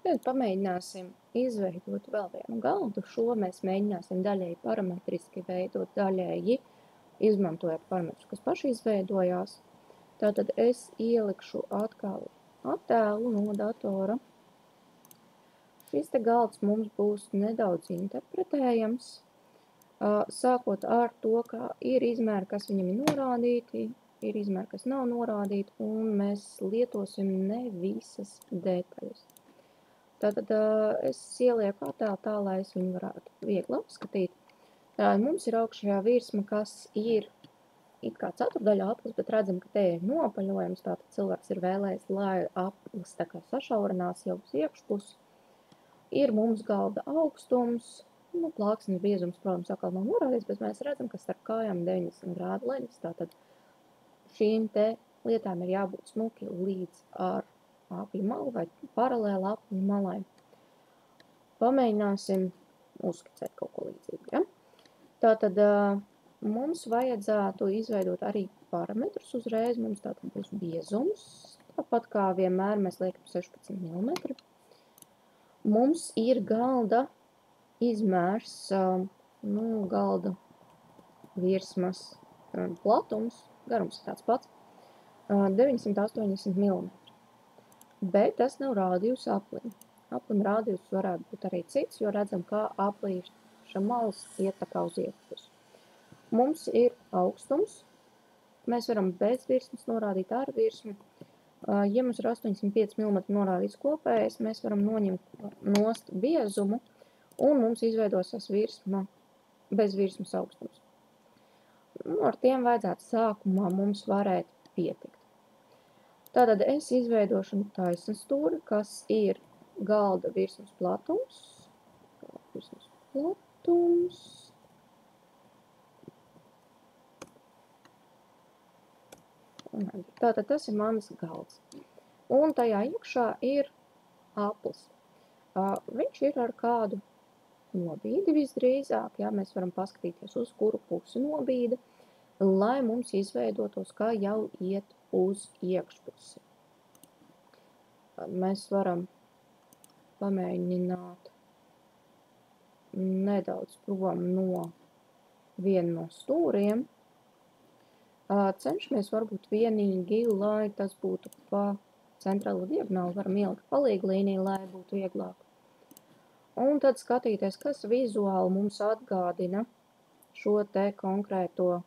Tad pamēģināsim izveidot vēl vienu galdu. Šo mēs mēģināsim daļēji parametriski veidot, daļēji izmantojot parametrus, kas paši izveidojās. Tātad es ielikšu atkal attēlu no datora. Šis te galds mums būs nedaudz interpretējams, sākot ar to, ka ir izmēri, kas viņam ir norādīti, ir izmēri, kas nav norādīti, un mēs lietosim ne visas detaļas. Tātad es ielieku attēlu tā, lai es viņu varētu viegli apskatīt. Mums ir augšējā virsma, kas ir it kā ceturdaļa aplis, bet redzam, ka te ir nopaļojums, tātad cilvēks ir vēlējis, lai aplis tā kā sašaurinās jau uz iekšpusi. Ir mums galda augstums, plāksnes biezums, protams, atkal nav norādīts, bet mēs redzam, ka starp kājām 90 grādu leņas, tātad šīm te lietām ir jābūt smuki līdz ar apļu malu vai paralēli apļu malai. Pamēģināsim uzskicēt kaut ko līdzīgu, ja? Tātad mums vajadzētu izveidot arī parametrus uzreiz, mums tātad būs biezums, tāpat kā vienmēr mēs liekam 16 mm. Mums ir galda izmērs, galda virsmas platums, garums ir tāds pats, 980 mm. Bet tas nav rādījus aplim. Aplim rādījus varētu būt arī cits, jo redzam, kā aplīša malas iet tā kā uz iekšpusi. Mums ir augstums, mēs varam bez virsmas norādīt ar virsmu. Ja mums ir 805 mm norādīts kopējais, mēs varam noņemt nost biezumu, un mums izveidosies virsma, bez virsmas augstums. Ar tiem vajadzētu sākumā mums varēt pietikt. Tātad es izveidošu taisnstūri, kas ir galda virsmas platums. Tātad tas ir mans galds. Un tajā iekšā ir aplis. Viņš ir ar kādu nobīdi visdrīzāk, ja mēs varam paskatīties uz kuru pusi nobīda, lai mums izveidotos, kā jau iet uz iekšpusi. Mēs varam pamēģināt nedaudz prom no viena no stūriem. Cenšamies varbūt vienīgi, lai tas būtu pa centrālo diagonāli, varam ielikt palīgu līniju, lai būtu vieglāk. Un tad skatīties, kas vizuāli mums atgādina šo te konkrēto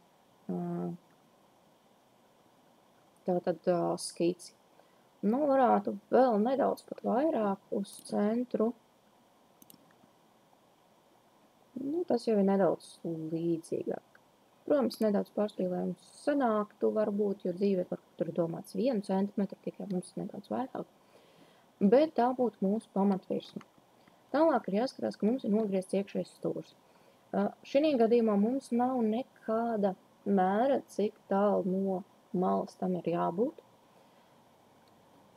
tātad skici. Varētu vēl nedaudz pat vairāk uz centru. Tas jau ir nedaudz līdzīgāk. Protams, nedaudz pārspīlējums sanāktu varbūt, jo dzīvē tur ir domāts 1 centimetru, tikai mums nedaudz vairāk. Bet tā būtu mūsu pamatvirsma. Tālāk ir jāskatās, ka mums ir nogriezts iekšējais stūrs. Šī gadījumā mums nav nekāda mēra, cik tālu no malas tam ir jābūt.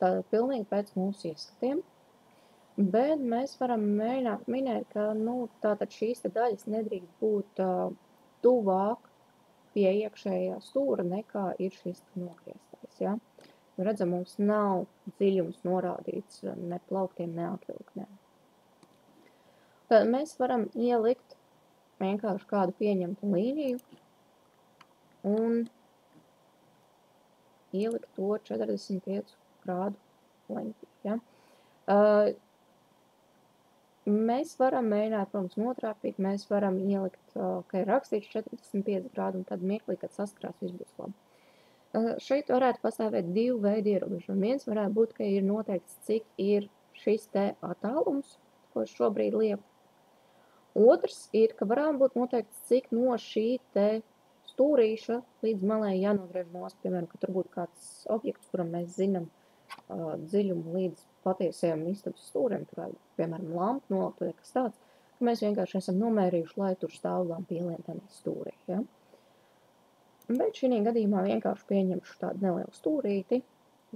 Tātad pilnīgi pēc mūsu ieskatiem. Bet mēs varam mēģināt minēt, ka tātad šīs daļas nedrīkst būt tuvāk pie iekšējā stūra nekā ir šis nogrieztais. Ja? Redzam, mums nav dziļums norādīts ne plauktiem, ne atvilknēm. Tad mēs varam ielikt vienkārši kādu pieņemtu līniju un ielikt to 45 grādu leņķī. Ja? Mēs varam mēģināt, protams, notrāpīt, mēs varam ielikt, ka ir rakstīts 45 grādu, un tad mirklī, kad saskarās, viss būs labi. Šeit varētu pastāvēt divu veidu ierobežojumi. Viens varētu būt, ka ir noteikts, cik ir šis te attālums, ko es šobrīd lieku. Otrs ir, ka varētu būt noteikts, cik no šī te stūrīša līdz malē jānogriež nost, piemēram, ka tur būtu kāds objekts, kuram mēs zinām dziļumu līdz patiesajam istabas stūriem, tur, piemēram, lampu nolikt vai kas tāds, ka mēs vienkārši esam nomērījuši, lai tur stāv lampu ielientenī stūrī. Ja? Bet šī gadījumā vienkārši pieņemšu tādu nelielu stūrīti.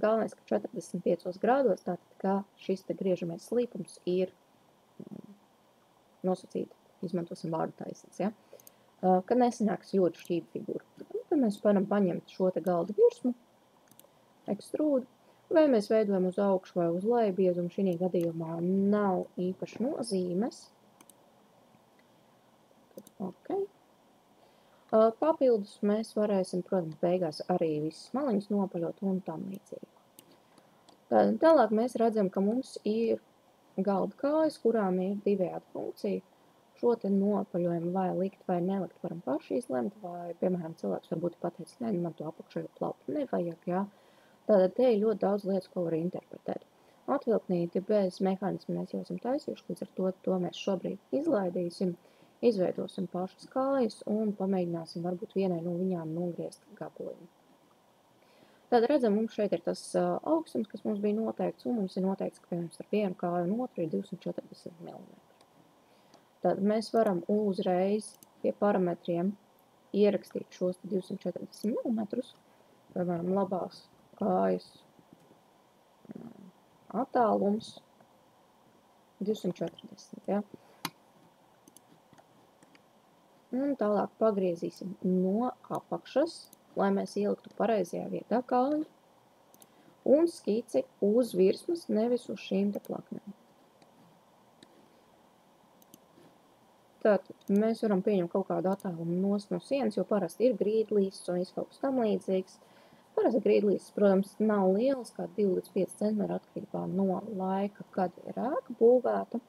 Galvenais, ka 45 grādos, tātad, ka šis te griežamies slīpums ir nosacīti, izmantosim vārdu taisnīgs, ja? Kad nesanāks ļoti šķīda figūra. Tad mēs varam paņemt šo te galda virsmu, ekstrūdu, Vai mēs veidojam uz augšu vai uz leju, biezums šī gadījumā nav īpaši nozīmes. Okay. Papildus mēs varēsim, protams, beigās arī visas maliņas nopaļot un tam līdzīgi. Tālāk mēs redzam, ka mums ir galda kājas, kurām ir divējāda funkcija. Šo te nopaļojumu vai likt vai nelikt varam paši izlemt, vai, piemēram, cilvēks varbūt pateicis, ne, man to apakšējo plauku nevajag, jā. Tātad te ir ļoti daudz lietas, ko var interpretēt. Atvilknīti bez mehānismu mēs jau esam taisījuši, līdz ar to mēs šobrīd izlaidīsim, izveidosim pašas kājas un pamēģināsim varbūt vienai no viņām nogriezt gabaliņu. Tad redzam, mums šeit ir tas augstums, kas mums bija noteikts, un mums ir noteikts, ka piemēram starp vienu kāju un otru ir 240 mm. Tad mēs varam uzreiz pie parametriem ierakstīt šos 240 mm, piemēram, labās kājas attālums 240, ja? Un tālāk pagriezīsim no apakšas, lai mēs ieliktu pareizajā vietā kāju, un skici uz virsmas, nevis uz šīm te plaknēm. Tātad mēs varam pieņemt kaut kādu attālumu no sienas, jo parasti ir grīdlīsts un kaut kas tam līdzīgs. Parasti grīdlīsts, protams, nav liels, kā 2 līdz 5 cm atkarībā no laika, kad ir ēka būvēta.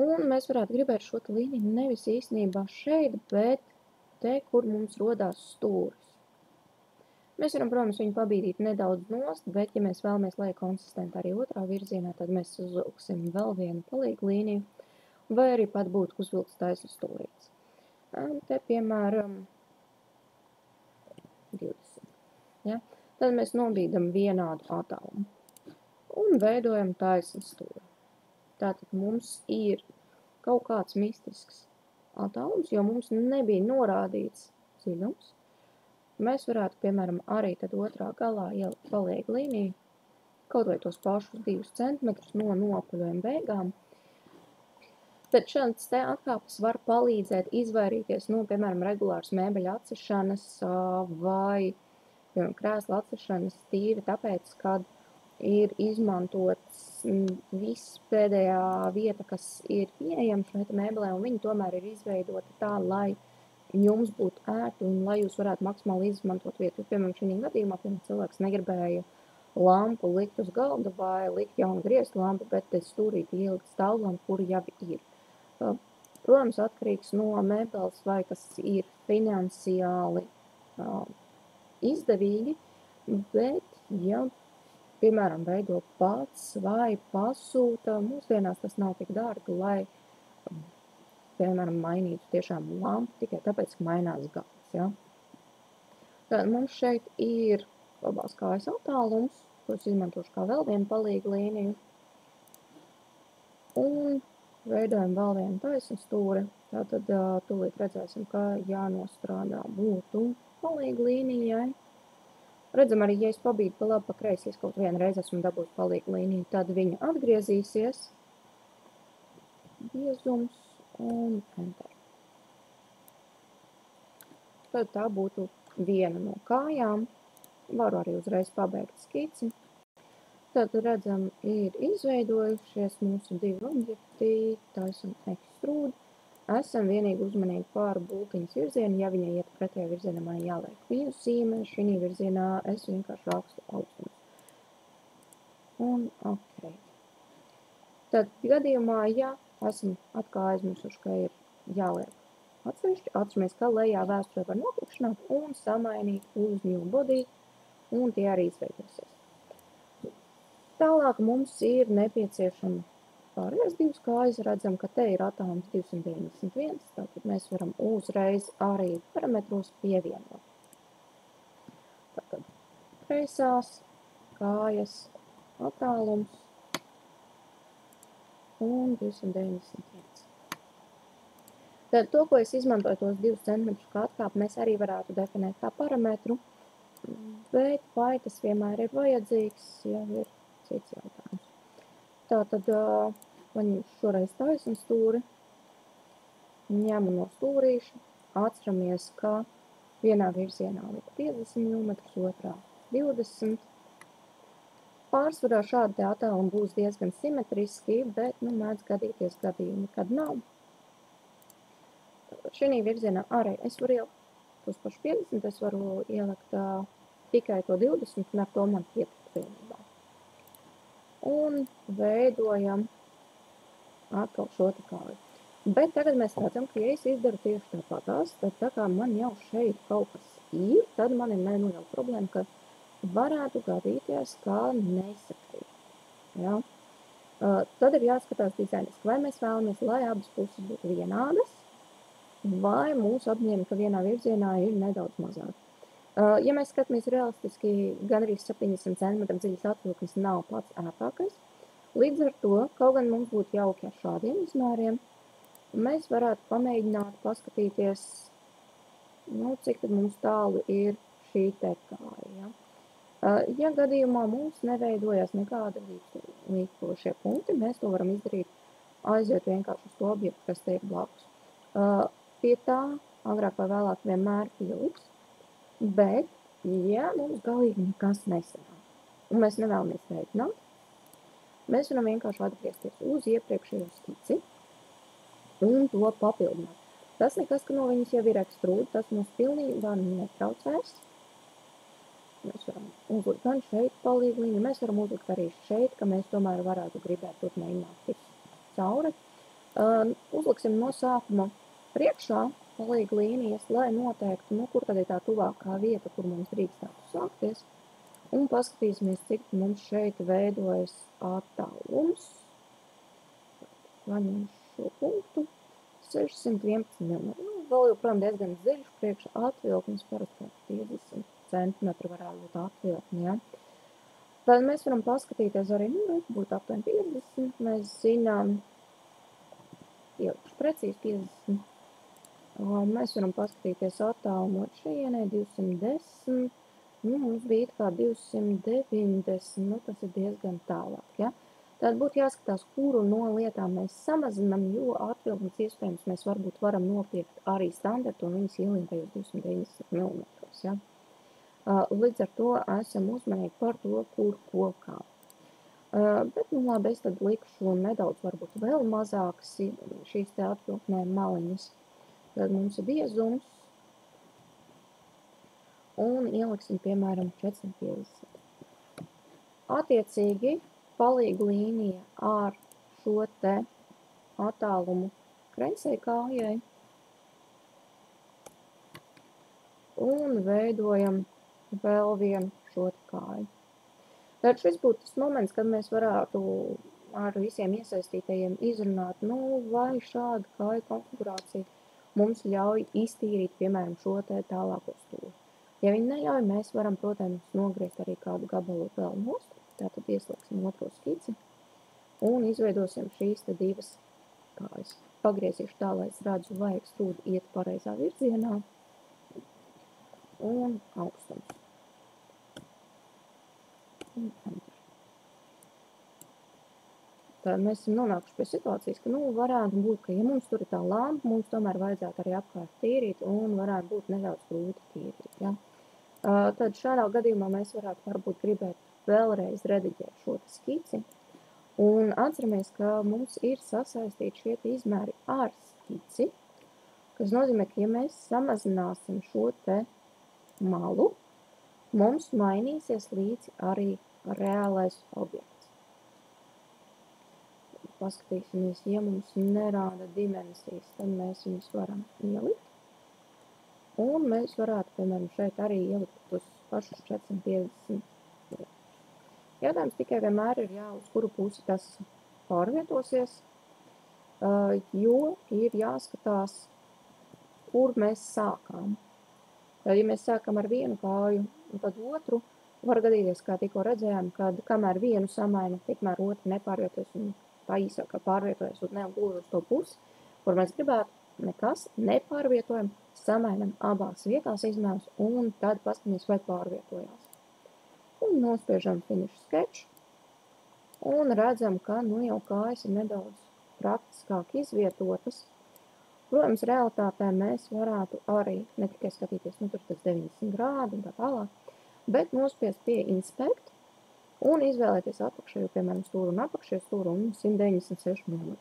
Un mēs varētu gribēt šo līniju nevis īstenībā šeit, bet te, kur mums rodās stūris. Mēs varam, protams, viņu pabīdīt nedaudz nost, bet, ja mēs vēlamies, lai konsistenti arī otrā virzienā, tad mēs uzvilksim vēl vienu palīgu līniju, vai arī pat būtu uzvilks taisnu stūrīts. Te, piemēram, 20. Ja? Tad mēs nobīdam vienādu attālumu un veidojam taisnu stūri. Tātad mums ir kaut kāds mistisks attālums, jo mums nebija norādīts dziļums. Mēs varētu, piemēram, arī tad otrā galā ielikt palīgu līniju, kaut vai tos pašus 2 cm no nopaļojuma beigām. Tad šāds te atkāpes var palīdzēt izvairīties no, piemēram, regulāras mēbeļa atcešanas vai, piemēram, krēsla atcešanas tīri tāpēc, kad ir izmantots viss pēdējā vieta, kas ir pieejama šeit mēbelē, un viņi tomēr ir izveidoti tā, lai jums būtu ērti un lai jūs varētu maksimāli izmantot vietu. Piemēram, šī gadījumā, cilvēks negribēja lampu likt uz galda vai likt jaunu griestu lampu, bet te stūrīti ielikt stāvlampu, kur jau ir. Protams, atkarīgs no mēbeles, vai kas ir finansiāli izdevīgi, bet, ja, piemēram, veido pats vai pasūta, mūsdienās tas nav tik dārgi, lai piemēram, mainītu tiešām lampu tikai tāpēc, ka mainās gals. Ja? Tad mums šeit ir labās kājas attālums, ko es izmantošu kā vēl vienu palīgu līniju. Un veidojam vēl vienu taisnu stūri. Tātad tūlīt redzēsim, ka jānostrādā būtu palīgu līnijai. Redzam arī, ja es pabīdu pa labi, pa kreisi, es kaut vienu reizi esmu dabūt palīgu līniju, tad viņa atgriezīsies. Biezums. Un enter. Tad tā būtu viena no kājām. Varu arī uzreiz pabeigt skici. Tad redzam, ir izveidojušies mūsu 2 objekti, taisam ekstrūdi. Esam vienīgi uzmanīgi pāri bultiņas virzienu, ja viņa iet pretējā virzienā, man jāliek viņu zīme, šī virzienā es vienkārši rakstu augstumus. Un ok. Tad gadījumā, ja esam atkal aizmirsuši, ka ir jāliek atsevišķi. Atceramies, ka lejā vēsturē var noklikšanāt un samainīt uz new body, un tie arī izveidosies. Tālāk mums ir nepieciešama pārējās 2 kājas. Redzam, ka te ir attālums 291, tātad mēs varam uzreiz arī parametros pievienot. Tātad kreisās kājas attālums un 291. Tad to, ko es izmantoju tos 2 cm kā atkāpi, mēs arī varētu definēt kā parametru, bet vai tas vienmēr ir vajadzīgs, jau ir cits jautājums. Tātad paņemšu šoreiz taisnu stūri, ņemu no stūrīša, atceramies, ka vienā virzienā liek 50 mm, otrā 20. Pārsvarā šādi te attēlumi būs diezgan simetriski, bet, mēdz gadīties gadījumi, kad nav. Šī virzienā arī es varu ielikt tos pašu 50, es varu ielikt tikai to 20, un ar to man pietikt pilnībā. Un veidojam atkal šo te kāju. Bet tagad mēs redzam, ka ja es izdaru tieši tāpatās, tad tā kā man jau šeit kaut kas ir, tad man ir neliela problēma, ka varētu gadīties, ka nesakrīt. Ja? Tad ir jāskatās dizainiski, vai mēs vēlamies, lai abas puses būtu vienādas, vai mūsu apņēma, ka vienā virzienā ir nedaudz mazāk. Ja mēs skatāmies realistiski, gan arī 700 cm dziļas atvilknes nav pats ērtākais. Līdz ar to, kaut gan mums būtu jauki ar šādiem izmēriem, mēs varētu pamēģināt paskatīties, cik tad mums tālu ir šī te kāja. Ja? Ja gadījumā mums neveidojas nekāda līdzošie punkti, mēs to varam izdarīt, aiziet vienkārši uz to objektu, kas te ir blakus. Pie tā agrāk vai vēlāk vienmēr pieliks, bet, ja mums galīgi nekas nesanāk, un mēs nevēlamies reiķināt, mēs varam vienkārši atgriezties uz iepriekšējo skici un to papildināt. Tas nekas, ka no viņas jau ir ekstrūda, tas mums pilnībā netraucēs. Mēs varam uzlikt gan šeit palīgu līniju, mēs varam uzlikt arī šeit, ka mēs tomēr varētu gribēt tur mēģināt tikt cauri. Uzliksim no sākuma priekšā palīgu līnijas, lai noteiktu, kur tad ir tā tuvākā vieta, kur mums drīkstētu sākties. Un paskatīsimies, cik mums šeit veidojas attālums. Paņem šo punktu. 611 mm. Vēl joprojām diezgan dziļš priekš atvilknis, parasti 50 cm varētu būt atvilkni, ja. Tad mēs varam paskatīties arī, būtu aptuveni 50, mēs zinām, ielikšu precīzi 50. Mēs varam paskatīties attālumu no šajienē 210, mums bija it kā 290, tas ir diezgan tālāk, ja. Tad būtu jāskatās, kuru no lietām mēs samazinām, jo atvilknes iespējams mēs varbūt varam nopirkt arī standartu un viņas ielien tajos 290 mm. Ja? Līdz ar to esam uzmanīgi par to, kur ko kā. Bet, labi, es tad likšu nedaudz varbūt vēl mazākas šīs te atvilknēm maliņas. Tad mums ir biezums un ieliksim, piemēram, 450. Attiecīgi, palīgu līnija ar šo te attālumu krensei kājai un veidojam vēl vienu šo te kāju. Tad šis būtu tas moments, kad mēs varētu ar visiem iesaistītajiem izrunāt, vai šāda kāju konfigurācija mums ļauj iztīrīt, piemēram, šo te tālāko stūri. Ja viņi neļauj, mēs varam, protams, nogriezt arī kādu gabalu vēl nost. Tātad ieslēgsim otro skici un izveidosim šīs te divas kājas. Pagriezīšu tā, lai es redzu, vai ekstrūda iet pareizā virzienā un augstums. Tad mēs esam nonākuši pie situācijas, ka varētu būt, ka ja mums tur ir tā lampa, mums tomēr vajadzētu arī apkārt tīrīt un varētu būt nedaudz grūti tīrīt. Ja? Tad šādā gadījumā mēs varētu varbūt gribēt vēlreiz rediģēt šo skici. Un atceramies, ka mums ir sasaistīti šie izmēri ar skici, kas nozīmē, ka ja mēs samazināsim šo te malu, mums mainīsies līdzi arī reālais objekts. Paskatīsimies, ja mums nerāda dimensijas, tad mēs viņus varam ielikt. Un mēs varētu, piemēram, šeit arī ielikt tos pašus 450. Jautājums tikai vienmēr ir uz kuru pusi tas pārvietosies, jo ir jāskatās, kur mēs sākām. Ja mēs sākam ar vienu kāju un tad otru, var gadīties, kā tikko redzējām, kad kamēr vienu samaina, tikmēr otru nepārvietojas un tā īsākā pārvietojas un neugluži uz to pusi, kur mēs gribētu, nekas, nepārvietojam, samainam abās vietās izmērus un tad paskatāmies, vai pārvietojās. Un nospiežam finish sketch un redzam, ka jau kājas ir nedaudz praktiskāk izvietotas. Protams, realitātē mēs varētu arī ne tikai skatīties, tur tas 90 grādi un tā tālāk, bet nospiest pie inspect un izvēlēties apakšējo, piemēram, stūru un apakšējo stūru un 196 mm.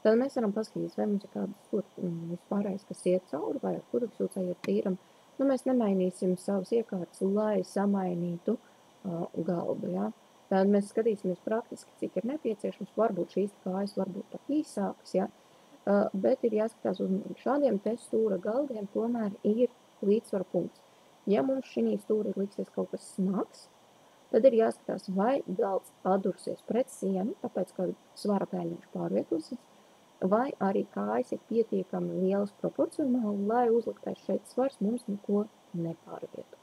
Tad mēs varam paskatīties, vai mums ir kādas vispārējais, kas iet cauri, vai ar pudukšūcēju ir tīram. Nu, mēs nemainīsim savas iekārtas, lai samainītu galdu, ja. Tad mēs skatīsimies praktiski, cik ir nepieciešams, varbūt šīs kājas varbūt pat īsākas, ja. Bet ir jāskatās uzmanīgi. Šādiem te stūra galdiem tomēr ir līdzsvara punkts. Ja mums šī stūra liksies kaut kas smags, tad ir jāskatās, vai galds atdursies pret sienu, tāpēc, ka svara dēļ viņš pārvietosies, vai arī kājas ir pietiekami lielas proporcionāli, lai uzliktais šeit svars mums neko nepārvieto.